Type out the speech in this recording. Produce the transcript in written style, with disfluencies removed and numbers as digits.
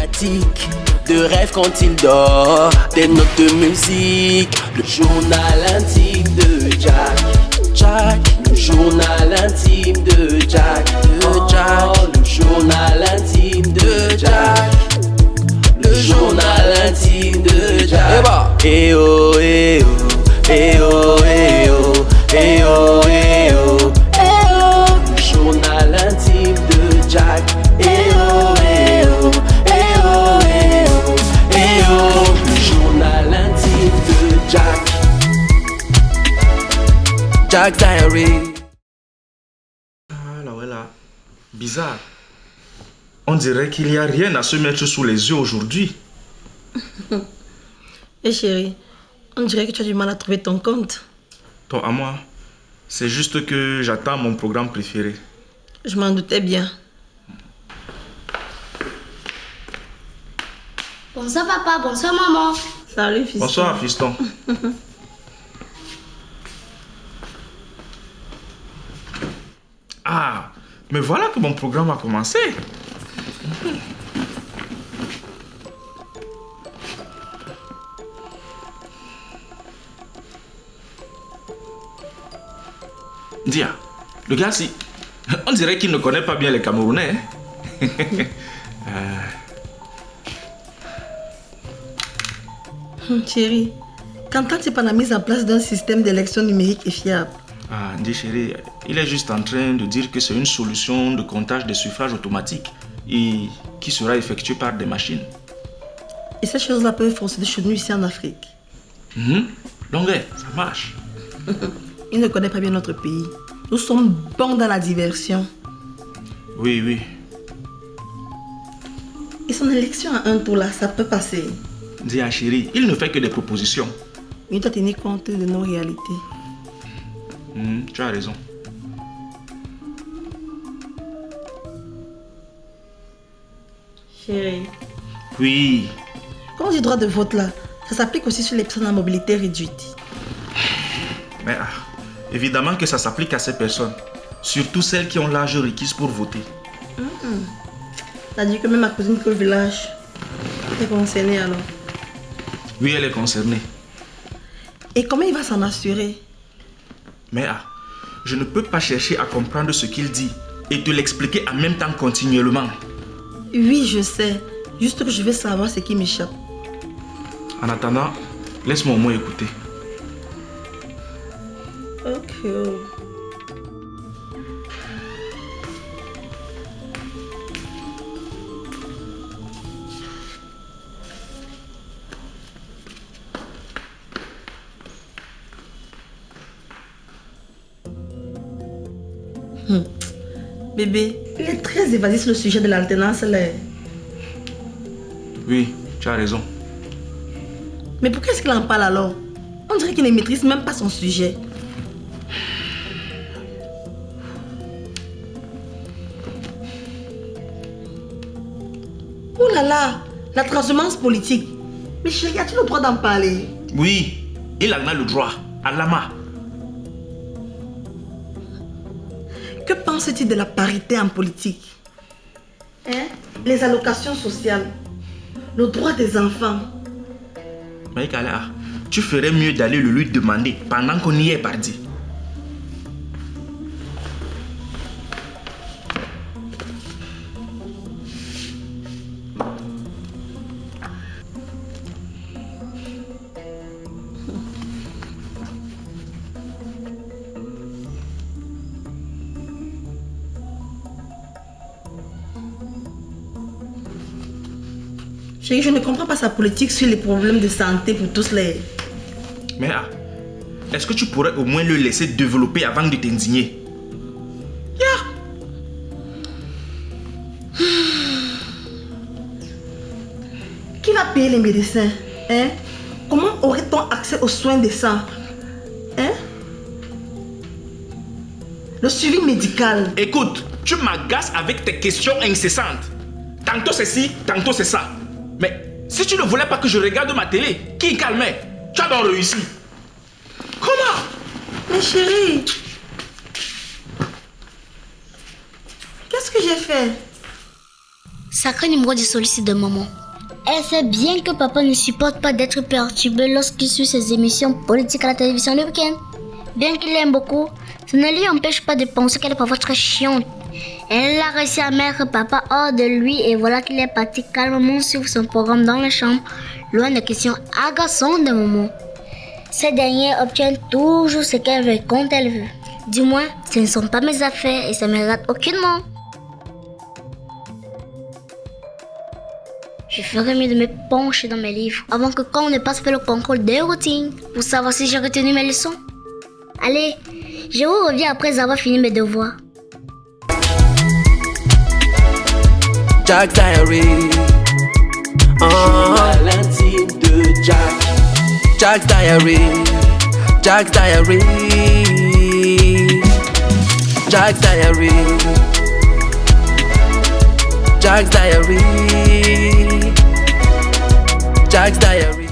lunatique, de rêve quand il dort, des notes de musique, le journal intime de Jack. Jack, le journal intime de Jack. Le journal intime de Jack. Le journal intime de Jack. Eh oh, eh oh, eh oh, eh oh, eh oh, eh oh, eh oh. Le journal intime de Jack. Eh oh, eh oh, eh oh, eh oh, eh oh. Le journal intime de Jack. Jack Diary. Ah là, ouais là. Bizarre. On dirait qu'il n'y a rien à se mettre sous les yeux aujourd'hui. Et chérie, on dirait que tu as du mal à trouver ton compte. Toi, à moi, c'est juste que j'attends mon programme préféré. Je m'en doutais bien. Bonsoir papa, bonsoir maman. Salut fiston. Bonsoir fiston. Ah, mais voilà que mon programme a commencé. Dia, le gars, si, on dirait qu'il ne connaît pas bien les Camerounais. Chérie, qu'entends-tu par la mise en place d'un système d'élection numérique et fiable? Ah, dis chérie, il est juste en train de dire que c'est une solution de comptage des suffrages automatiques et qui sera effectuée par des machines. Et ces choses-là peuvent fonctionner chez nous ici en Afrique. Donc, ça marche. Il ne connaît pas bien notre pays. Nous sommes bons dans la diversion. Oui, oui. Et son élection à un tour là, ça peut passer. Dis à chérie, il ne fait que des propositions. Mais il doit tenir compte de nos réalités. Tu as raison. Chérie. Oui. Quand on dit droit de vote là, ça s'applique aussi sur les personnes à mobilité réduite. Mais évidemment que ça s'applique à ces personnes. Surtout celles qui ont l'âge requis pour voter. C'est-à-dire que même ma cousine au village est concernée alors. Oui, elle est concernée. Et comment il va s'en assurer? Mais je ne peux pas chercher à comprendre ce qu'il dit et te l'expliquer en même temps continuellement. Oui, je sais. Juste que je veux savoir ce qui m'échappe. En attendant, laisse-moi au moins écouter. Ok. Bébé, il est très évasif sur le sujet de l'alternance là. Oui, tu as raison. Mais pourquoi est-ce qu'il en parle alors? On dirait qu'il ne maîtrise même pas son sujet. Oh là là, la transhumance politique. Mais chérie, as-tu le droit d'en parler? Oui, il en a le droit. Allama. Que penses-tu de la parité en politique? Les allocations sociales, le droit des enfants. Maïkala, tu ferais mieux d'aller le lui demander pendant qu'on y est parti. Chérie, je ne comprends pas sa politique sur les problèmes de santé pour tous les... Mais est-ce que tu pourrais au moins le laisser développer avant de t'indigner? Qui va payer les médecins? Comment aurait-on accès aux soins décents? Le suivi médical. Écoute, tu m'agaces avec tes questions incessantes. Tantôt c'est ci, tantôt c'est ça. Mais si tu ne voulais pas que je regarde ma télé, qui calmait? Tu as donc réussi. Comment? Mais chérie, qu'est-ce que j'ai fait? Sacré numéro de sollicite de maman. Elle sait bien que papa ne supporte pas d'être perturbé lorsqu'il suit ses émissions politiques à la télévision le week-end. Bien qu'il l'aime beaucoup, ça ne lui empêche pas de penser qu'elle est parfois très chiante. Elle a réussi à mettre papa hors de lui et voilà qu'il est parti calmement suivre son programme dans la chambre, loin des questions agaçantes de maman. Cette dernière obtient toujours ce qu'elle veut quand elle veut. Du moins, ce ne sont pas mes affaires et ça ne me regarde aucunement. Je ferais mieux de me pencher dans mes livres avant que quand on ne passe pas le contrôle des routines pour savoir si j'ai retenu mes leçons. Allez, je vous reviens après avoir fini mes devoirs. Jack Diary. Journal intime de Jack. Jack Diary. Jack Diary. Jack Diary. Jack Diary. Jack Diary.